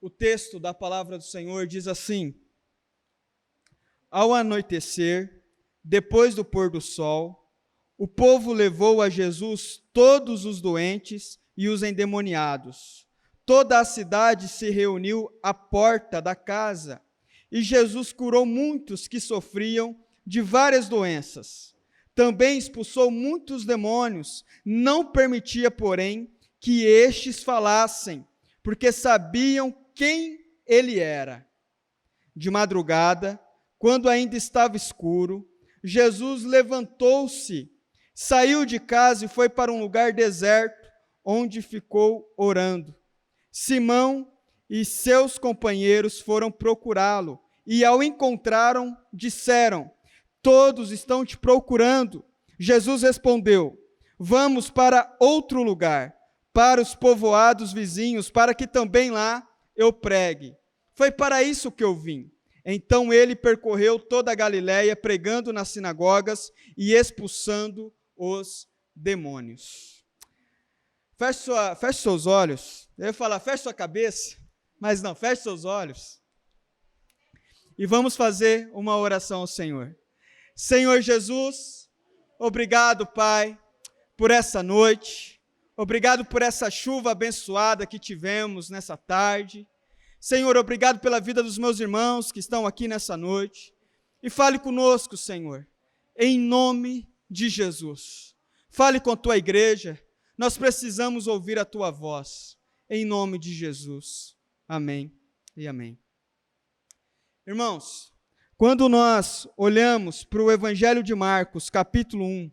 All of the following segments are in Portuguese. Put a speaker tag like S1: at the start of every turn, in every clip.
S1: O texto da palavra do Senhor diz assim: Ao anoitecer, depois do pôr do sol, o povo levou a Jesus todos os doentes e os endemoniados. Toda a cidade se reuniu à porta da casa, e Jesus curou muitos que sofriam de várias doenças. Também expulsou muitos demônios, não permitia, porém, que estes falassem, porque sabiam quem ele era. De madrugada, quando ainda estava escuro, Jesus levantou-se, saiu de casa e foi para um lugar deserto, onde ficou orando. Simão e seus companheiros foram procurá-lo, e ao encontraram, disseram: Todos estão te procurando. Jesus respondeu: Vamos para outro lugar, para os povoados vizinhos, para que também lá eu pregue. Foi para isso que eu vim. Então ele percorreu toda a Galiléia, pregando nas sinagogas e expulsando os demônios. Feche seus olhos. Eu ia falar, feche sua cabeça, mas não, feche seus olhos. E vamos fazer uma oração ao Senhor. Senhor Jesus, obrigado, Pai, por essa noite. Obrigado por essa chuva abençoada que tivemos nessa tarde. Senhor, obrigado pela vida dos meus irmãos que estão aqui nessa noite. E fale conosco, Senhor, em nome de Jesus. Fale com a tua igreja. Nós precisamos ouvir a tua voz, em nome de Jesus. Amém e amém. Irmãos, quando nós olhamos para o Evangelho de Marcos, capítulo 1,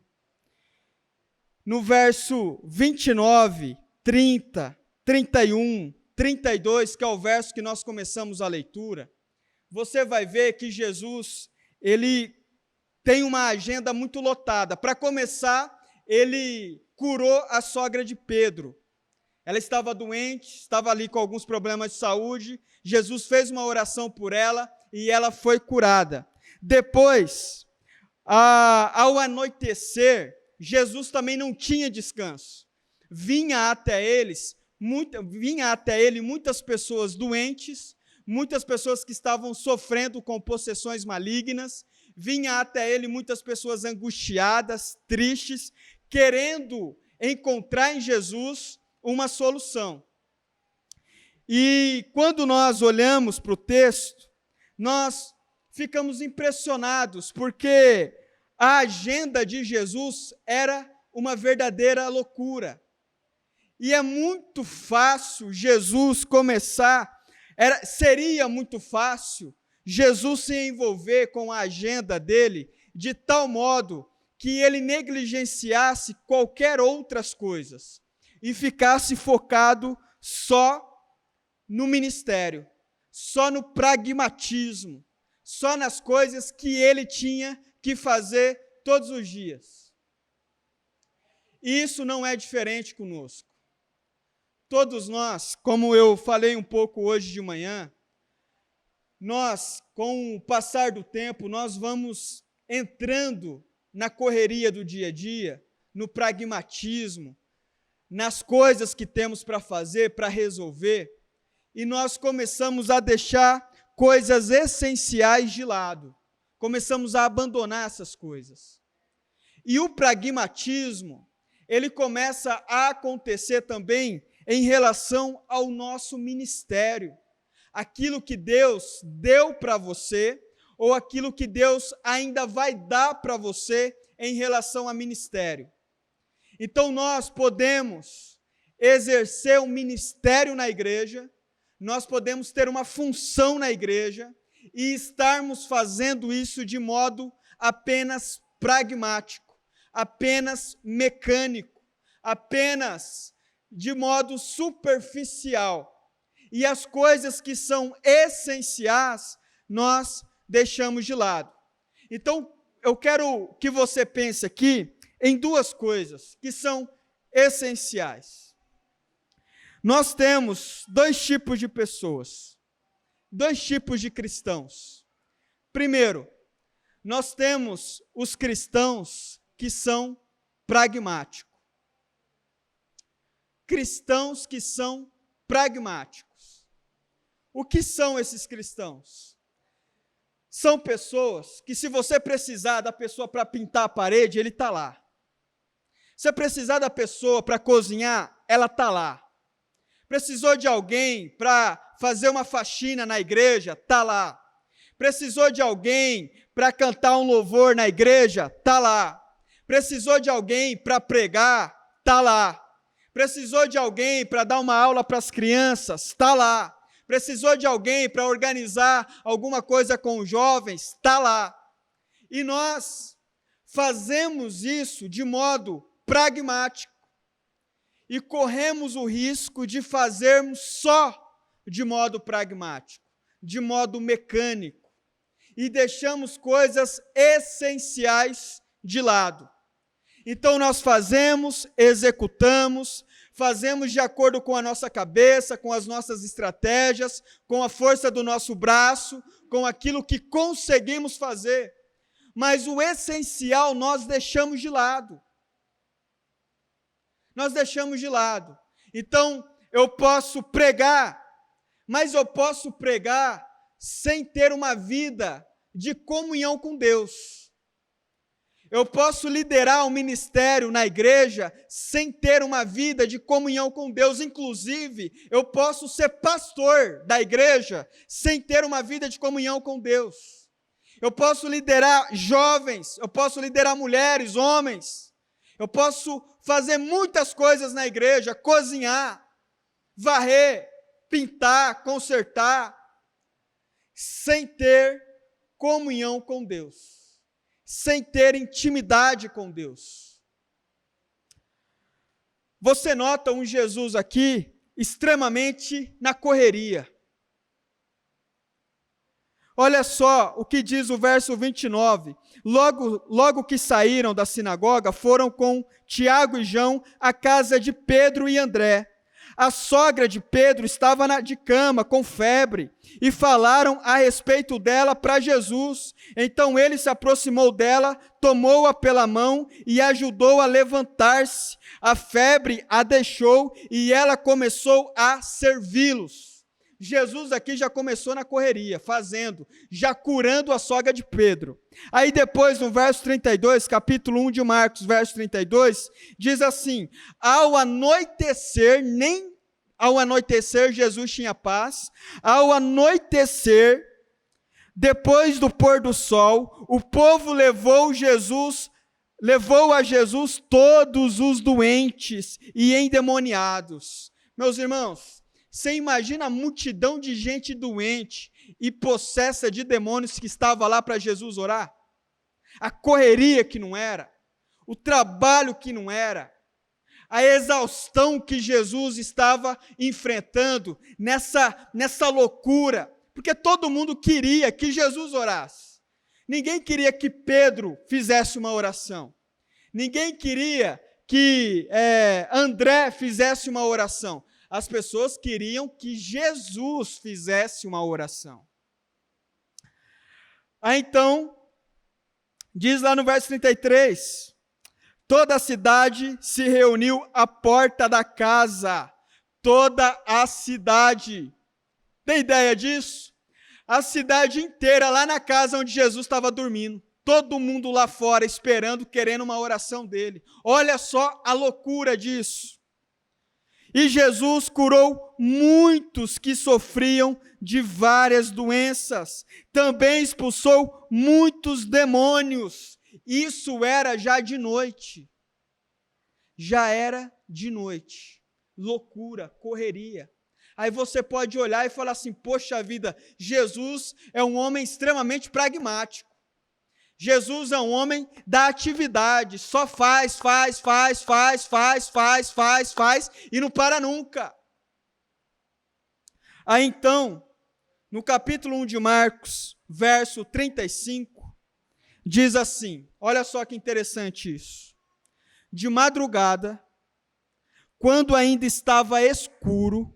S1: no verso 29, 30, 31, 32, que é o verso que nós começamos a leitura, você vai ver que Jesus, ele tem uma agenda muito lotada. Para começar, ele curou a sogra de Pedro. Ela estava doente, estava ali com alguns problemas de saúde. Jesus fez uma oração por ela e ela foi curada. Depois, ao anoitecer, Jesus também não tinha descanso. Vinha até ele muitas pessoas doentes, muitas pessoas que estavam sofrendo com possessões malignas. Vinha até ele muitas pessoas angustiadas, tristes, querendo encontrar em Jesus uma solução. E quando nós olhamos para o texto, nós ficamos impressionados, porque a agenda de Jesus era uma verdadeira loucura. E é muito fácil Jesus seria muito fácil Jesus se envolver com a agenda dele de tal modo que ele negligenciasse qualquer outras coisas e ficasse focado só no ministério, só no pragmatismo, só nas coisas que ele tinha que fazer todos os dias. E isso não é diferente conosco. Todos nós, como eu falei um pouco hoje de manhã, nós, com o passar do tempo, nós vamos entrando na correria do dia a dia, no pragmatismo, nas coisas que temos para fazer, para resolver, e nós começamos a deixar coisas essenciais de lado, começamos a abandonar essas coisas. E o pragmatismo, ele começa a acontecer também em relação ao nosso ministério, aquilo que Deus deu para você, ou aquilo que Deus ainda vai dar para você em relação a ministério. Então nós podemos exercer um ministério na igreja, nós podemos ter uma função na igreja e estarmos fazendo isso de modo apenas pragmático, apenas mecânico, apenas de modo superficial. E as coisas que são essenciais, nós deixamos de lado. Então, eu quero que você pense aqui em duas coisas que são essenciais. Nós temos dois tipos de pessoas, dois tipos de cristãos. Primeiro, nós temos os cristãos que são pragmáticos. Cristãos que são pragmáticos. O que são esses cristãos? São pessoas que, se você precisar da pessoa para pintar a parede, ele está lá. Se você precisar da pessoa para cozinhar, ela está lá. Precisou de alguém para fazer uma faxina na igreja, está lá. Precisou de alguém para cantar um louvor na igreja, está lá. Precisou de alguém para pregar, está lá. Precisou de alguém para dar uma aula para as crianças, está lá. Precisou de alguém para organizar alguma coisa com os jovens, está lá. E nós fazemos isso de modo pragmático e corremos o risco de fazermos só de modo pragmático, de modo mecânico, e deixamos coisas essenciais de lado. Então nós fazemos, executamos, fazemos de acordo com a nossa cabeça, com as nossas estratégias, com a força do nosso braço, com aquilo que conseguimos fazer, mas o essencial nós deixamos de lado. Nós deixamos de lado. Então, eu posso pregar, mas eu posso pregar sem ter uma vida de comunhão com Deus. Eu posso liderar um ministério na igreja sem ter uma vida de comunhão com Deus. Inclusive, eu posso ser pastor da igreja sem ter uma vida de comunhão com Deus. Eu posso liderar jovens, eu posso liderar mulheres, homens. Eu posso fazer muitas coisas na igreja, cozinhar, varrer, pintar, consertar, sem ter comunhão com Deus, sem ter intimidade com Deus. Você nota um Jesus aqui extremamente na correria. Olha só o que diz o verso 29. Logo que saíram da sinagoga, foram com Tiago e João à casa de Pedro e André. A sogra de Pedro estava de cama, com febre, e falaram a respeito dela para Jesus. Então ele se aproximou dela, tomou-a pela mão e ajudou a levantar-se. A febre a deixou e ela começou a servi-los. Jesus aqui já começou na correria, fazendo, já curando a sogra de Pedro. Aí depois, no verso 32, capítulo 1 de Marcos, verso 32, diz assim: ao anoitecer, Jesus tinha paz. Ao anoitecer, depois do pôr do sol, o povo levou a Jesus todos os doentes e endemoniados. Meus irmãos, você imagina a multidão de gente doente e possessa de demônios que estava lá para Jesus orar? A correria que não era, o trabalho que não era, a exaustão que Jesus estava enfrentando nessa loucura, porque todo mundo queria que Jesus orasse. Ninguém queria que Pedro fizesse uma oração. Ninguém queria que André fizesse uma oração. As pessoas queriam que Jesus fizesse uma oração. Aí então, diz lá no verso 33, toda a cidade se reuniu à porta da casa. Toda a cidade. Tem ideia disso? A cidade inteira lá na casa onde Jesus estava dormindo. Todo mundo lá fora esperando, querendo uma oração dele. Olha só a loucura disso. E Jesus curou muitos que sofriam de várias doenças. Também expulsou muitos demônios. Isso era já de noite. Já era de noite. Loucura, correria. Aí você pode olhar e falar assim: poxa vida, Jesus é um homem extremamente pragmático. Jesus é um homem da atividade, só faz, e não para nunca. Aí então, no capítulo 1 de Marcos, verso 35, diz assim, olha só que interessante isso. De madrugada, quando ainda estava escuro,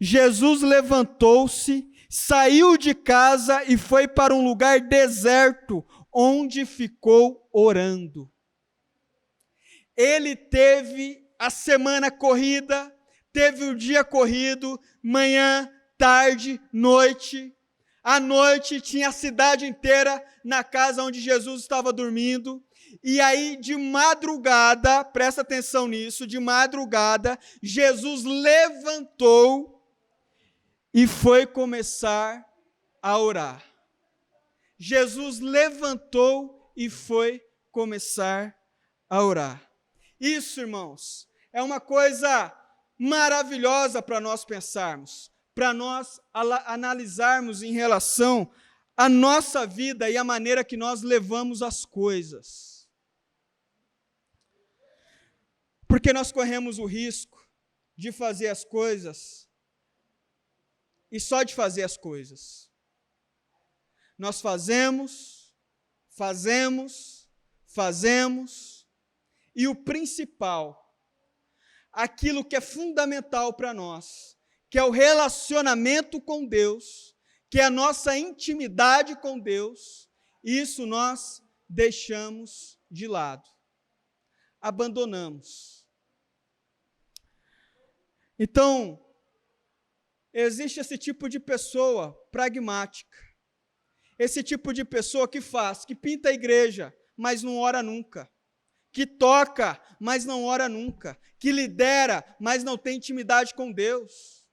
S1: Jesus levantou-se, saiu de casa e foi para um lugar deserto, onde ficou orando. Ele teve a semana corrida, teve o dia corrido, manhã, tarde, noite. À noite tinha a cidade inteira na casa onde Jesus estava dormindo. E aí, de madrugada, presta atenção nisso, de madrugada, Jesus levantou e foi começar a orar. Jesus levantou e foi começar a orar. Isso, irmãos, é uma coisa maravilhosa para nós pensarmos, para nós analisarmos em relação à nossa vida e à maneira que nós levamos as coisas. Porque nós corremos o risco de fazer as coisas e só de fazer as coisas. Nós fazemos, e o principal, aquilo que é fundamental para nós, que é o relacionamento com Deus, que é a nossa intimidade com Deus, isso nós deixamos de lado, abandonamos. Então, existe esse tipo de pessoa pragmática, esse tipo de pessoa que pinta a igreja, mas não ora nunca, que toca, mas não ora nunca, que lidera, mas não tem intimidade com Deus,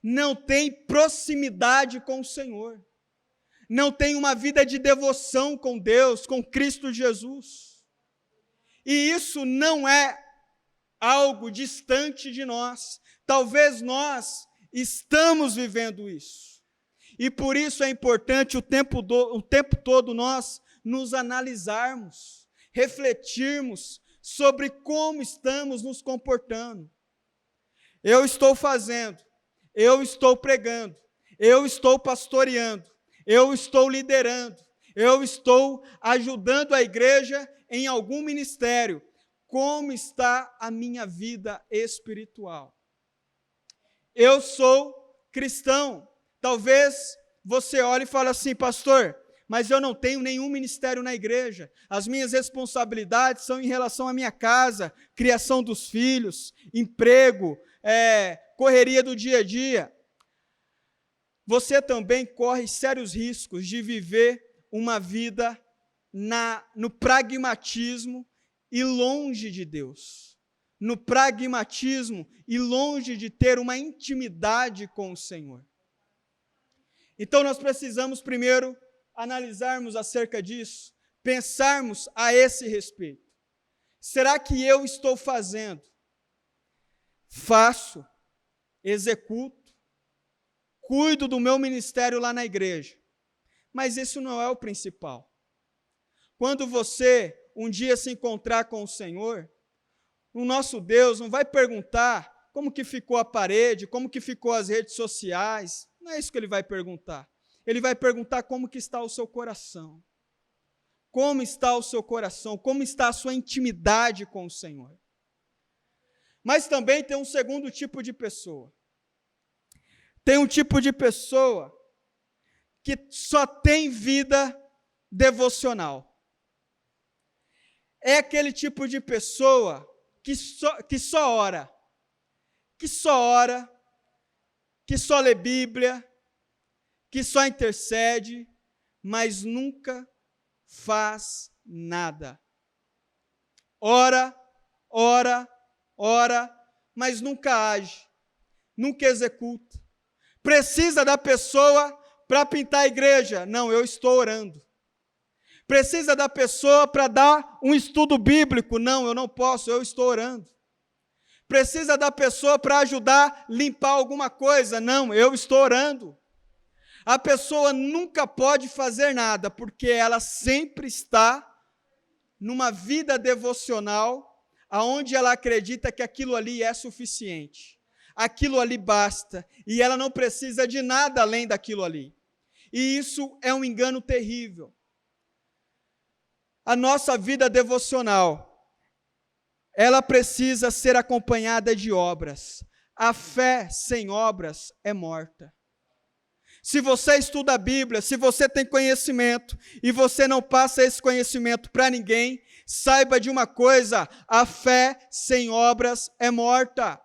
S1: não tem proximidade com o Senhor, não tem uma vida de devoção com Deus, com Cristo Jesus. E isso não é algo distante de nós. Talvez nós estamos vivendo isso. E por isso é importante o tempo todo nós nos analisarmos, refletirmos sobre como estamos nos comportando. Eu estou fazendo, eu estou pregando, eu estou pastoreando, eu estou liderando, eu estou ajudando a igreja em algum ministério. Como está a minha vida espiritual? Eu sou cristão. Talvez você olhe e fale assim, pastor, mas eu não tenho nenhum ministério na igreja. As minhas responsabilidades são em relação à minha casa, criação dos filhos, emprego, correria do dia a dia. Você também corre sérios riscos de viver uma vida no pragmatismo e longe de Deus. No pragmatismo e longe de ter uma intimidade com o Senhor. Então nós precisamos primeiro analisarmos acerca disso, pensarmos a esse respeito. Será que eu estou fazendo? Faço, executo, cuido do meu ministério lá na igreja. Mas isso não é o principal. Quando você um dia se encontrar com o Senhor, o nosso Deus não vai perguntar como que ficou a parede, como que ficou as redes sociais. Não é isso que Ele vai perguntar. Ele vai perguntar como que está o seu coração. Como está o seu coração, como está a sua intimidade com o Senhor. Mas também tem um segundo tipo de pessoa. Tem um tipo de pessoa que só tem vida devocional. É aquele tipo de pessoa que só ora, que só lê Bíblia, que só intercede, mas nunca faz nada. Ora, mas nunca age, nunca executa. Precisa da pessoa para pintar a igreja? Não, eu estou orando. Precisa da pessoa para dar um estudo bíblico? Não, eu não posso, eu estou orando. Precisa da pessoa para ajudar a limpar alguma coisa? Não, eu estou orando. A pessoa nunca pode fazer nada, porque ela sempre está numa vida devocional, aonde ela acredita que aquilo ali é suficiente. Aquilo ali basta, e ela não precisa de nada além daquilo ali. E isso é um engano terrível. A nossa vida devocional, ela precisa ser acompanhada de obras. A fé sem obras é morta. Se você estuda a Bíblia, se você tem conhecimento e você não passa esse conhecimento para ninguém, saiba de uma coisa, a fé sem obras é morta.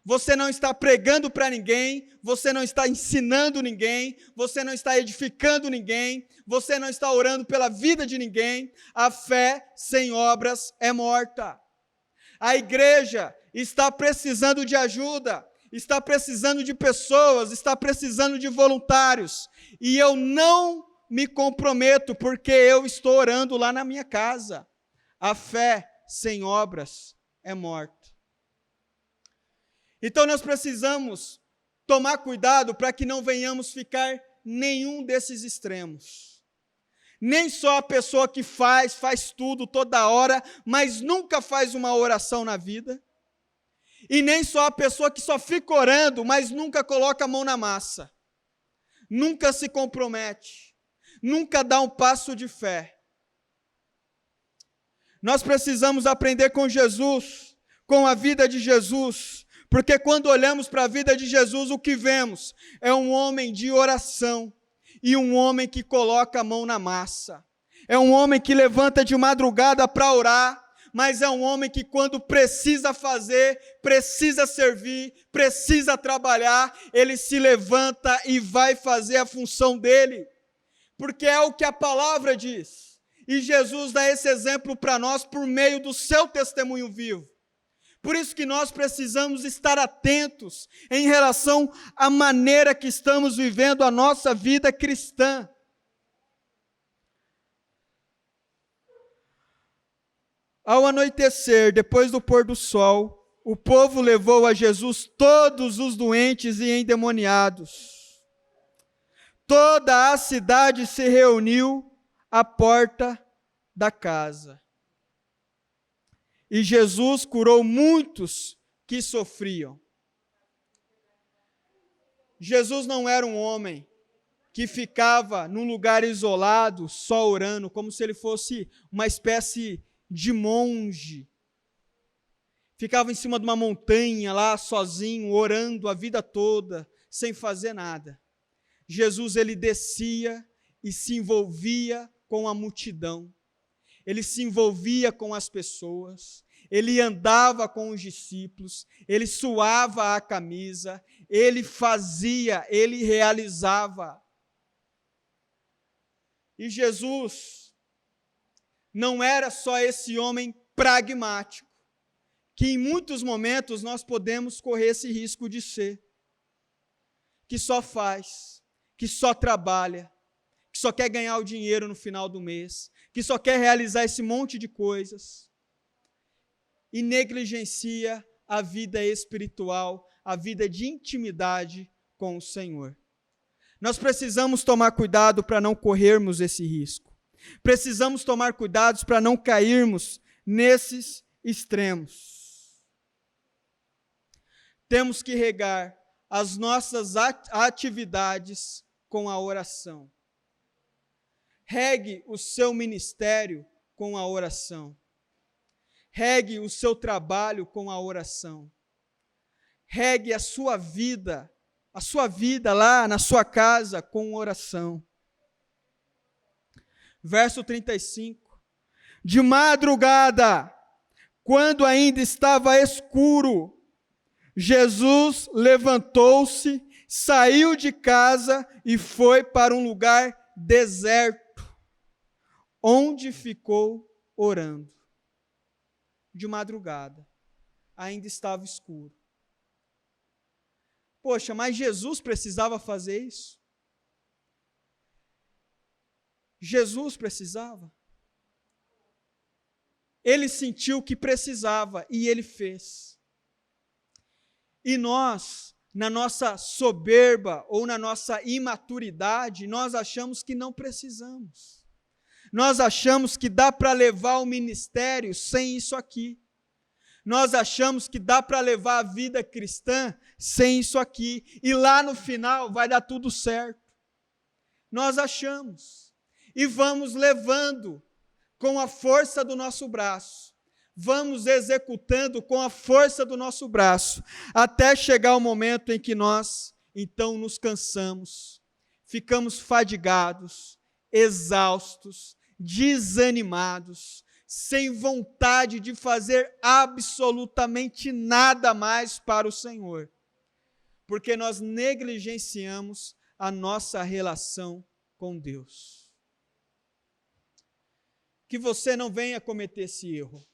S1: você não está pregando para ninguém, você não está ensinando ninguém, você não está edificando ninguém, você não está orando pela vida de ninguém, a fé sem obras é morta. A igreja está precisando de ajuda, está precisando de pessoas, está precisando de voluntários, e eu não me comprometo porque eu estou orando lá na minha casa. A fé sem obras é morta. Então nós precisamos tomar cuidado para que não venhamos ficar nenhum desses extremos. Nem só a pessoa que faz tudo toda hora, mas nunca faz uma oração na vida. E nem só a pessoa que só fica orando, mas nunca coloca a mão na massa. Nunca se compromete. Nunca dá um passo de fé. Nós precisamos aprender com Jesus, com a vida de Jesus, porque quando olhamos para a vida de Jesus, o que vemos é um homem de oração e um homem que coloca a mão na massa. É um homem que levanta de madrugada para orar, mas é um homem que quando precisa fazer, precisa servir, precisa trabalhar, ele se levanta e vai fazer a função dele, porque é o que a palavra diz. E Jesus dá esse exemplo para nós por meio do seu testemunho vivo. Por isso que nós precisamos estar atentos em relação à maneira que estamos vivendo a nossa vida cristã. Ao anoitecer, depois do pôr do sol, o povo levou a Jesus todos os doentes e endemoniados. Toda a cidade se reuniu à porta da casa. E Jesus curou muitos que sofriam. Jesus não era um homem que ficava num lugar isolado, só orando, como se ele fosse uma espécie de monge. Ficava em cima de uma montanha lá, sozinho, orando a vida toda, sem fazer nada. Jesus, ele descia e se envolvia com a multidão. Ele se envolvia com as pessoas, ele andava com os discípulos, ele suava a camisa, ele fazia, ele realizava. E Jesus não era só esse homem pragmático, que em muitos momentos nós podemos correr esse risco de ser, que só faz, que só trabalha, que só quer ganhar o dinheiro no final do mês, que só quer realizar esse monte de coisas e negligencia a vida espiritual, a vida de intimidade com o Senhor. Nós precisamos tomar cuidado para não corrermos esse risco. Precisamos tomar cuidado para não cairmos nesses extremos. Temos que regar as nossas atividades com a oração. Regue o seu ministério com a oração. Regue o seu trabalho com a oração. Regue a sua vida lá na sua casa com oração. Verso 35. De madrugada, quando ainda estava escuro, Jesus levantou-se, saiu de casa e foi para um lugar deserto, onde ficou orando. De madrugada, ainda estava escuro. Poxa, mas Jesus precisava fazer isso? Jesus precisava? Ele sentiu que precisava e ele fez. E nós, na nossa soberba ou na nossa imaturidade, nós achamos que não precisamos. Nós achamos que dá para levar o ministério sem isso aqui. Nós achamos que dá para levar a vida cristã sem isso aqui. E lá no final vai dar tudo certo. Nós achamos. E vamos levando com a força do nosso braço. Vamos executando com a força do nosso braço. Até chegar o momento em que nós, então, nos cansamos. Ficamos fadigados, exaustos, desanimados, sem vontade de fazer absolutamente nada mais para o Senhor, porque nós negligenciamos a nossa relação com Deus. Que você não venha cometer esse erro.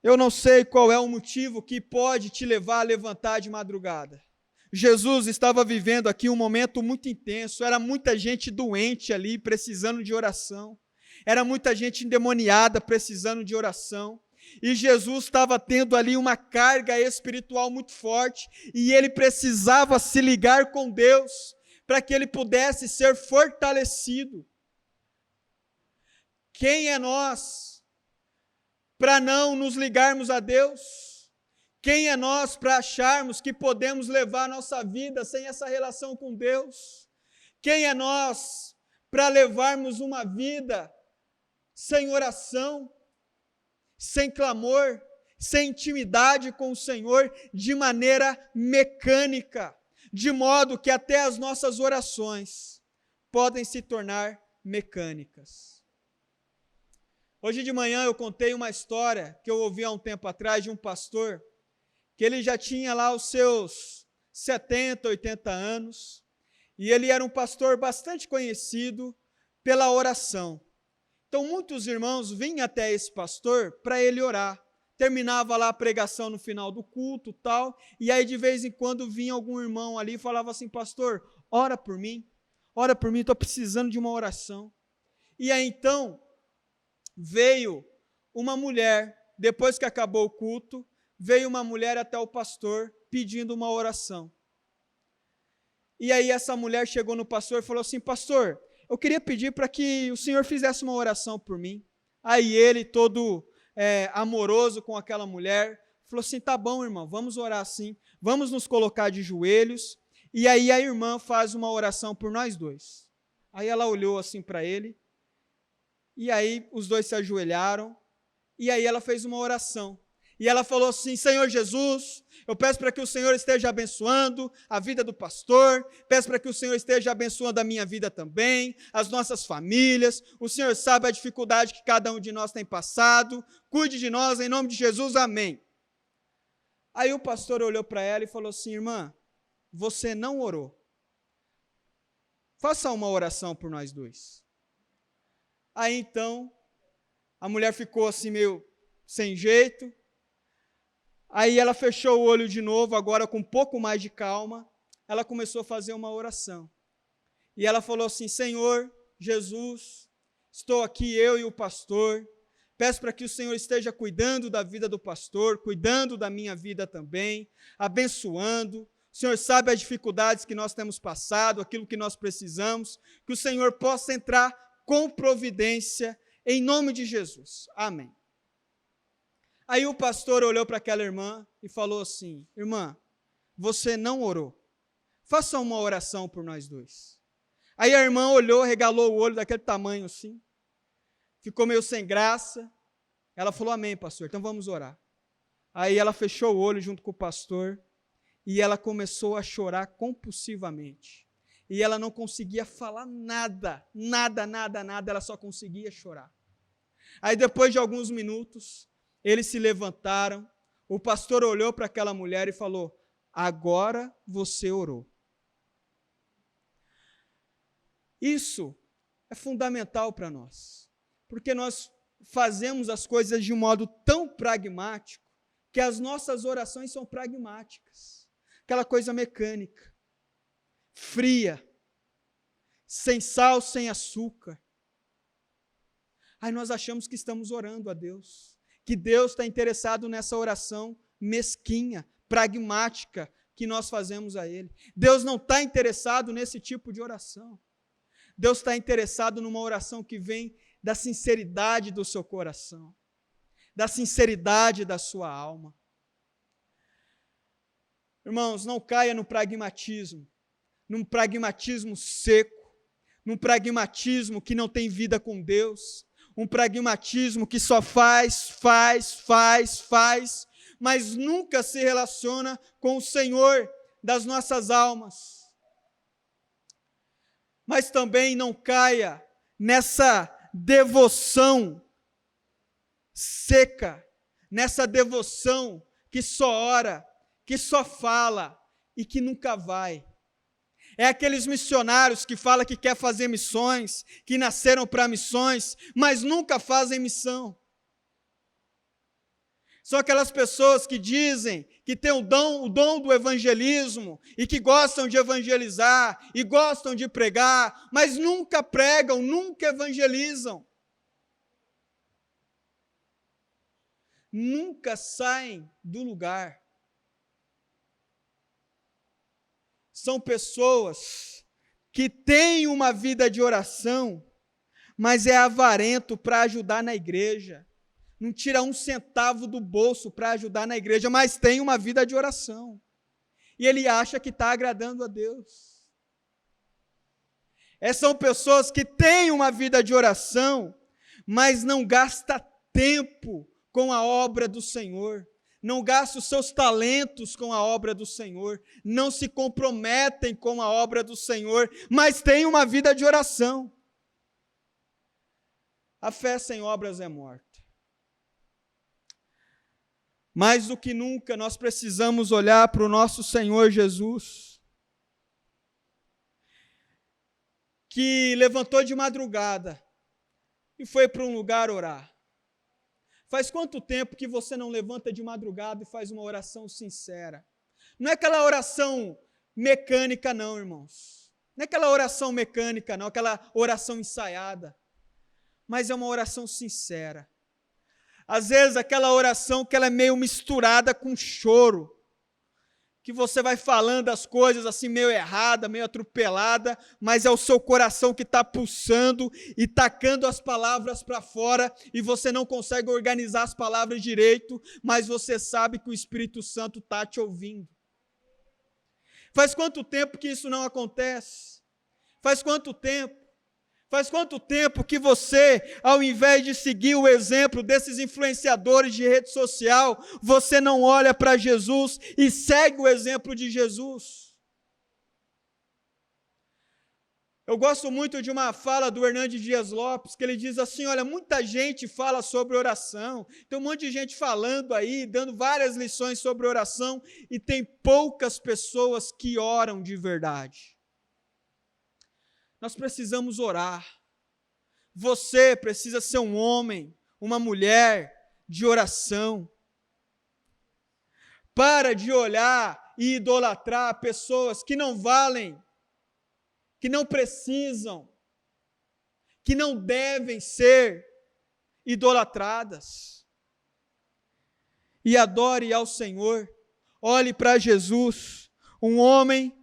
S1: Eu não sei qual é o motivo que pode te levar a levantar de madrugada. Jesus estava vivendo aqui um momento muito intenso, era muita gente doente ali, precisando de oração, era muita gente endemoniada, precisando de oração, e Jesus estava tendo ali uma carga espiritual muito forte, e ele precisava se ligar com Deus, para que ele pudesse ser fortalecido. Quem é nós para não nos ligarmos a Deus? Quem é nós para acharmos que podemos levar a nossa vida sem essa relação com Deus? Quem é nós para levarmos uma vida sem oração, sem clamor, sem intimidade com o Senhor, de maneira mecânica, de modo que até as nossas orações podem se tornar mecânicas? Hoje de manhã eu contei uma história que eu ouvi há um tempo atrás de um pastor, que ele já tinha lá os seus 70, 80 anos, e ele era um pastor bastante conhecido pela oração. Então muitos irmãos vinham até esse pastor para ele orar. Terminava lá a pregação no final do culto, tal, e aí de vez em quando vinha algum irmão ali e falava assim: pastor, ora por mim, estou precisando de uma oração. E aí então veio uma mulher, depois que acabou o culto, veio uma mulher até o pastor pedindo uma oração. E aí essa mulher chegou no pastor e falou assim: pastor, eu queria pedir para que o senhor fizesse uma oração por mim. Aí ele, todo amoroso com aquela mulher, falou assim: tá bom, irmão, vamos orar assim, vamos nos colocar de joelhos. E aí a irmã faz uma oração por nós dois. Aí ela olhou assim para ele, e aí os dois se ajoelharam, e aí ela fez uma oração. E ela falou assim: Senhor Jesus, eu peço para que o Senhor esteja abençoando a vida do pastor, peço para que o Senhor esteja abençoando a minha vida também, as nossas famílias, o Senhor sabe a dificuldade que cada um de nós tem passado, cuide de nós, em nome de Jesus, amém. Aí o pastor olhou para ela e falou assim: irmã, você não orou, faça uma oração por nós dois. Aí então, a mulher ficou assim meio sem jeito. Aí ela fechou o olho de novo, agora com um pouco mais de calma, ela começou a fazer uma oração. E ela falou assim: Senhor Jesus, estou aqui eu e o pastor, peço para que o Senhor esteja cuidando da vida do pastor, cuidando da minha vida também, abençoando. O Senhor sabe as dificuldades que nós temos passado, aquilo que nós precisamos, que o Senhor possa entrar com providência, em nome de Jesus. Amém. Aí o pastor olhou para aquela irmã e falou assim: irmã, você não orou, faça uma oração por nós dois. Aí a irmã olhou, regalou o olho daquele tamanho assim, ficou meio sem graça. Ela falou: amém, pastor, então vamos orar. Aí ela fechou o olho junto com o pastor e ela começou a chorar compulsivamente. E ela não conseguia falar nada, ela só conseguia chorar. Aí depois de alguns minutos, eles se levantaram, o pastor olhou para aquela mulher e falou: agora você orou. Isso é fundamental para nós, porque nós fazemos as coisas de um modo tão pragmático, que as nossas orações são pragmáticas, aquela coisa mecânica, fria, sem sal, sem açúcar. Aí nós achamos que estamos orando a Deus, que Deus está interessado nessa oração mesquinha, pragmática, que nós fazemos a Ele. Deus não está interessado nesse tipo de oração. Deus está interessado numa oração que vem da sinceridade do seu coração, da sinceridade da sua alma. Irmãos, não caia no pragmatismo, num pragmatismo seco, num pragmatismo que não tem vida com Deus, um pragmatismo que só faz, mas nunca se relaciona com o Senhor das nossas almas. Mas também não caia nessa devoção seca, nessa devoção que só ora, que só fala e que nunca vai. É aqueles missionários que falam que quer fazer missões, que nasceram para missões, mas nunca fazem missão. São aquelas pessoas que dizem que têm o dom do evangelismo e que gostam de evangelizar e gostam de pregar, mas nunca pregam, nunca evangelizam. Nunca saem do lugar. São pessoas que têm uma vida de oração, mas é avarento para ajudar na igreja. Não tira um centavo do bolso para ajudar na igreja, mas tem uma vida de oração. E ele acha que está agradando a Deus. São pessoas que têm uma vida de oração, mas não gasta tempo com a obra do Senhor. Não gasta os seus talentos com a obra do Senhor. Não se comprometem com a obra do Senhor, mas têm uma vida de oração. A fé sem obras é morta. Mais do que nunca, nós precisamos olhar para o nosso Senhor Jesus, que levantou de madrugada e foi para um lugar orar. Faz quanto tempo que você não levanta de madrugada e faz uma oração sincera? Não é aquela oração mecânica, não, irmãos. Não é aquela oração mecânica, não, aquela oração ensaiada. Mas é uma oração sincera. Às vezes aquela oração que ela é meio misturada com choro, que você vai falando as coisas assim meio errada, meio atropelada, mas é o seu coração que está pulsando e tacando as palavras para fora, e você não consegue organizar as palavras direito, mas você sabe que o Espírito Santo está te ouvindo. Faz quanto tempo que isso não acontece? Faz quanto tempo? Faz quanto tempo que você, ao invés de seguir o exemplo desses influenciadores de rede social, você não olha para Jesus e segue o exemplo de Jesus? Eu gosto muito de uma fala do Hernandes Dias Lopes, que ele diz assim, olha, muita gente fala sobre oração, tem um monte de gente falando aí, dando várias lições sobre oração, e tem poucas pessoas que oram de verdade. Nós precisamos orar. Você precisa ser um homem, uma mulher de oração. Para de olhar e idolatrar pessoas que não valem, que não precisam, que não devem ser idolatradas. E adore ao Senhor. Olhe para Jesus, um homem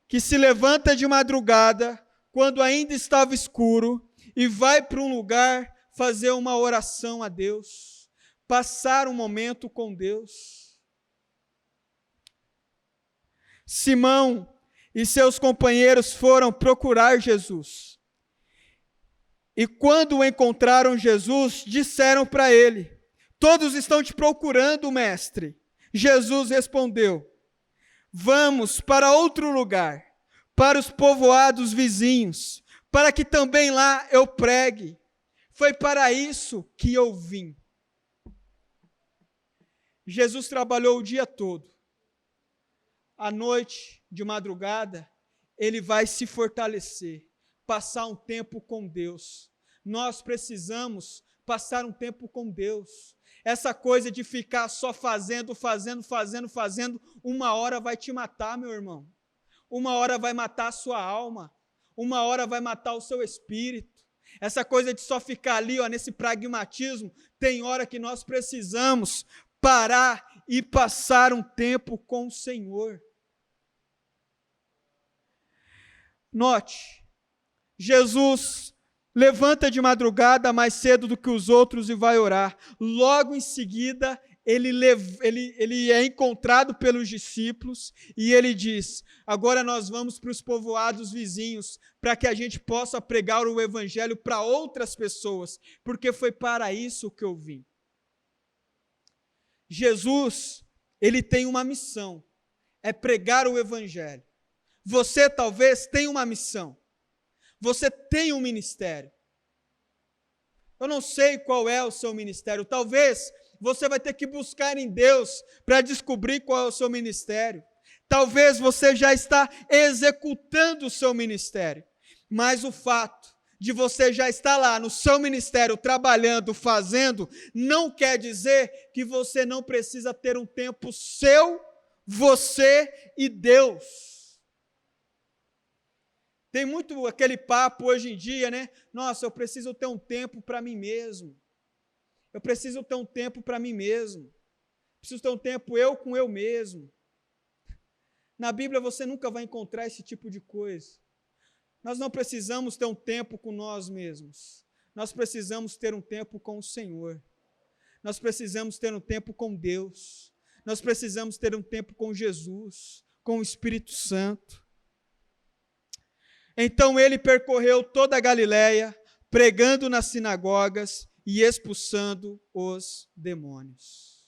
S1: que se levanta de madrugada, quando ainda estava escuro, e vai para um lugar fazer uma oração a Deus, passar um momento com Deus. Simão e seus companheiros foram procurar Jesus. E quando encontraram Jesus, disseram para ele, todos estão te procurando, mestre. Jesus respondeu, vamos para outro lugar, para os povoados vizinhos, para que também lá eu pregue. Foi para isso que eu vim. Jesus trabalhou o dia todo. À noite, de madrugada, ele vai se fortalecer, passar um tempo com Deus. Nós precisamos passar um tempo com Deus. Essa coisa de ficar só fazendo, uma hora vai te matar, meu irmão. Uma hora vai matar a sua alma. Uma hora vai matar o seu espírito. Essa coisa de só ficar ali, nesse pragmatismo, tem hora que nós precisamos parar e passar um tempo com o Senhor. Note, Jesus levanta de madrugada mais cedo do que os outros e vai orar. Logo em seguida, ele é encontrado pelos discípulos e ele diz, agora nós vamos para os povoados vizinhos, para que a gente possa pregar o evangelho para outras pessoas, porque foi para isso que eu vim. Jesus, ele tem uma missão, é pregar o evangelho. Você talvez tenha uma missão, você tem um ministério. Eu não sei qual é o seu ministério. Talvez você vai ter que buscar em Deus para descobrir qual é o seu ministério. Talvez você já está executando o seu ministério. Mas o fato de você já estar lá no seu ministério, trabalhando, fazendo, não quer dizer que você não precisa ter um tempo seu, você e Deus. Tem muito aquele papo hoje em dia, né? Nossa, eu preciso ter um tempo para mim mesmo. Eu preciso ter um tempo para mim mesmo. Preciso ter um tempo eu com eu mesmo. Na Bíblia você nunca vai encontrar esse tipo de coisa. Nós não precisamos ter um tempo com nós mesmos. Nós precisamos ter um tempo com o Senhor. Nós precisamos ter um tempo com Deus. Nós precisamos ter um tempo com Jesus, com o Espírito Santo. Então ele percorreu toda a Galiléia, pregando nas sinagogas e expulsando os demônios.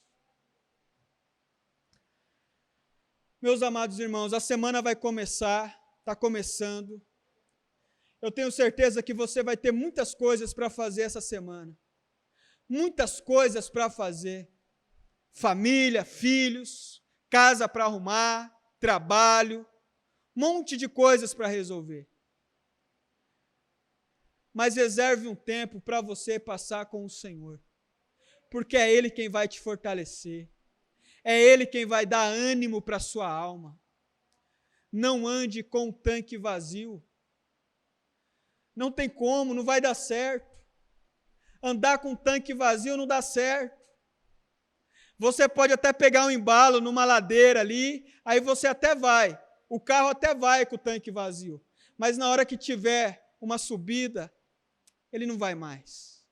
S1: Meus amados irmãos, a semana vai começar, está começando. Eu tenho certeza que você vai ter muitas coisas para fazer essa semana. Muitas coisas para fazer. Família, filhos, casa para arrumar, trabalho, um monte de coisas para resolver. Mas reserve um tempo para você passar com o Senhor, porque é Ele quem vai te fortalecer, é Ele quem vai dar ânimo para a sua alma. Não ande com um tanque vazio, não tem como, não vai dar certo. Andar com um tanque vazio não dá certo. Você pode até pegar um embalo numa ladeira ali, aí você até vai, o carro até vai com o tanque vazio, mas na hora que tiver uma subida, ele não vai mais.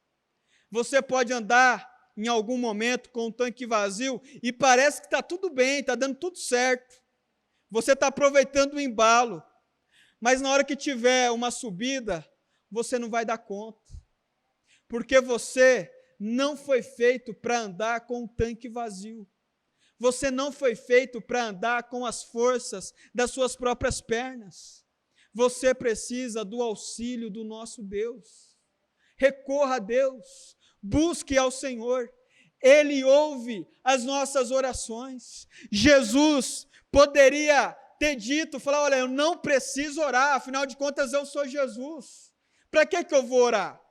S1: Você pode andar em algum momento com um tanque vazio e parece que está tudo bem, está dando tudo certo. Você está aproveitando o embalo, mas na hora que tiver uma subida, você não vai dar conta, porque você não foi feito para andar com um tanque vazio. Você não foi feito para andar com as forças das suas próprias pernas. Você precisa do auxílio do nosso Deus. Recorra a Deus, busque ao Senhor, Ele ouve as nossas orações. Jesus poderia ter dito, falar, olha, eu não preciso orar, afinal de contas eu sou Jesus, para que eu vou orar?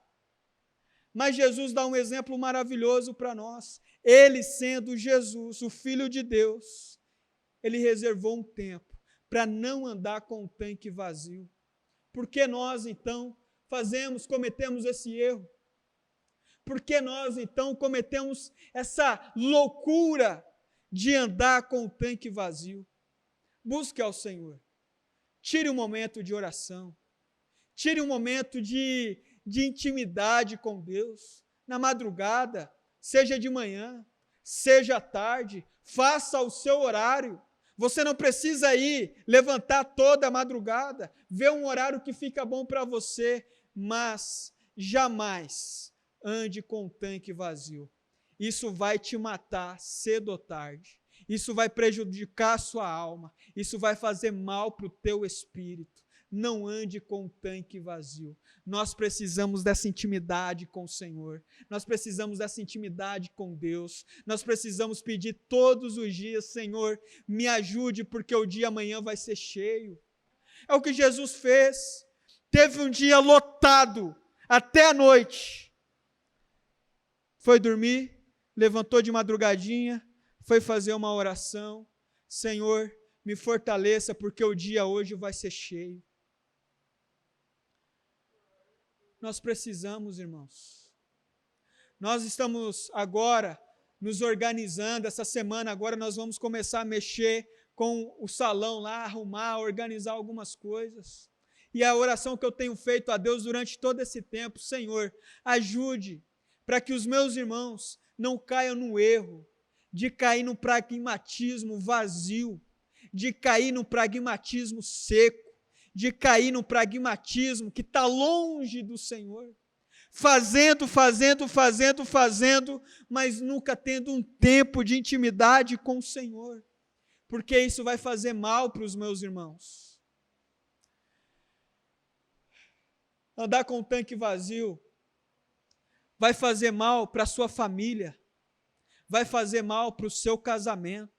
S1: Mas Jesus dá um exemplo maravilhoso para nós. Ele, sendo Jesus, o Filho de Deus, ele reservou um tempo para não andar com o tanque vazio. Por que nós, então, cometemos esse erro? Por que nós, então, cometemos essa loucura de andar com o tanque vazio? Busque ao Senhor. Tire um momento de oração. Tire um momento de intimidade com Deus. Na madrugada, seja de manhã, seja à tarde, faça o seu horário. Você não precisa ir levantar toda a madrugada, ver um horário que fica bom para você, mas jamais ande com o tanque vazio. Isso vai te matar cedo ou tarde. Isso vai prejudicar a sua alma. Isso vai fazer mal para o teu espírito. Não ande com o tanque vazio. Nós precisamos dessa intimidade com o Senhor. Nós precisamos dessa intimidade com Deus. Nós precisamos pedir todos os dias, Senhor, me ajude, porque o dia amanhã vai ser cheio. É o que Jesus fez. Teve um dia lotado até a noite. Foi dormir, levantou de madrugadinha, foi fazer uma oração. Senhor, me fortaleça, porque o dia hoje vai ser cheio. Nós precisamos, irmãos. Nós estamos agora nos organizando. Essa semana agora nós vamos começar a mexer com o salão lá, arrumar, organizar algumas coisas. E a oração que eu tenho feito a Deus durante todo esse tempo, Senhor, ajude para que os meus irmãos não caiam no erro de cair no pragmatismo vazio, de cair no pragmatismo seco, de cair no pragmatismo que está longe do Senhor, fazendo, mas nunca tendo um tempo de intimidade com o Senhor, porque isso vai fazer mal para os meus irmãos. Andar com o tanque vazio vai fazer mal para a sua família, vai fazer mal para o seu casamento.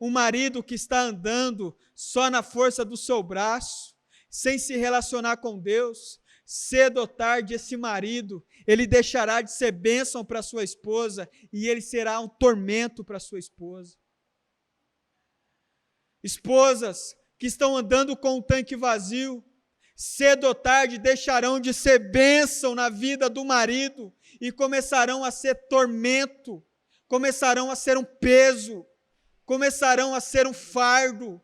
S1: Um marido que está andando só na força do seu braço, sem se relacionar com Deus, cedo ou tarde esse marido, ele deixará de ser bênção para sua esposa e ele será um tormento para sua esposa. Esposas que estão andando com o tanque vazio, cedo ou tarde deixarão de ser bênção na vida do marido e começarão a ser tormento, começarão a ser um peso, começarão a ser um fardo.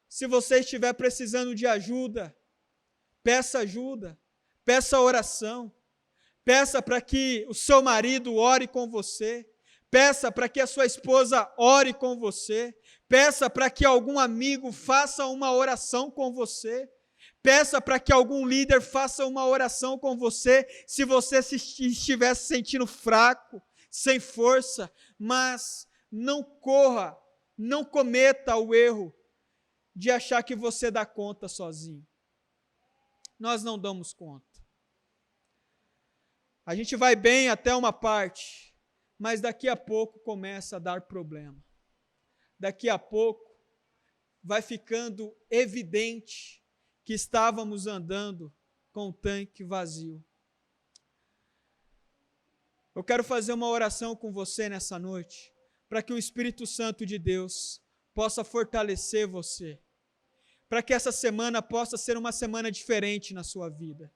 S1: Se você estiver precisando de ajuda, peça oração, peça para que o seu marido ore com você, peça para que a sua esposa ore com você, peça para que algum amigo faça uma oração com você, peça para que algum líder faça uma oração com você, se você estiver se sentindo fraco, sem força, mas não corra, não cometa o erro de achar que você dá conta sozinho. Nós não damos conta. A gente vai bem até uma parte, mas daqui a pouco começa a dar problema. Daqui a pouco vai ficando evidente que estávamos andando com o tanque vazio. Eu quero fazer uma oração com você nessa noite, para que o Espírito Santo de Deus possa fortalecer você, para que essa semana possa ser uma semana diferente na sua vida,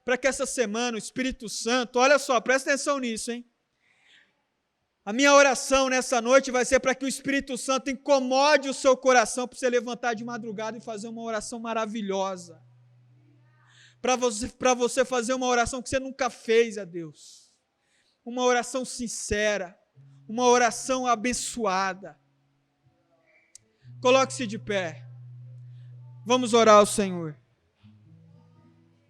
S1: para que essa semana o Espírito Santo, olha só, presta atenção nisso, hein? A minha oração nessa noite vai ser para que o Espírito Santo incomode o seu coração para você levantar de madrugada e fazer uma oração maravilhosa, para você fazer uma oração que você nunca fez a Deus, uma oração sincera, uma oração abençoada. Coloque-se de pé. Vamos orar ao Senhor.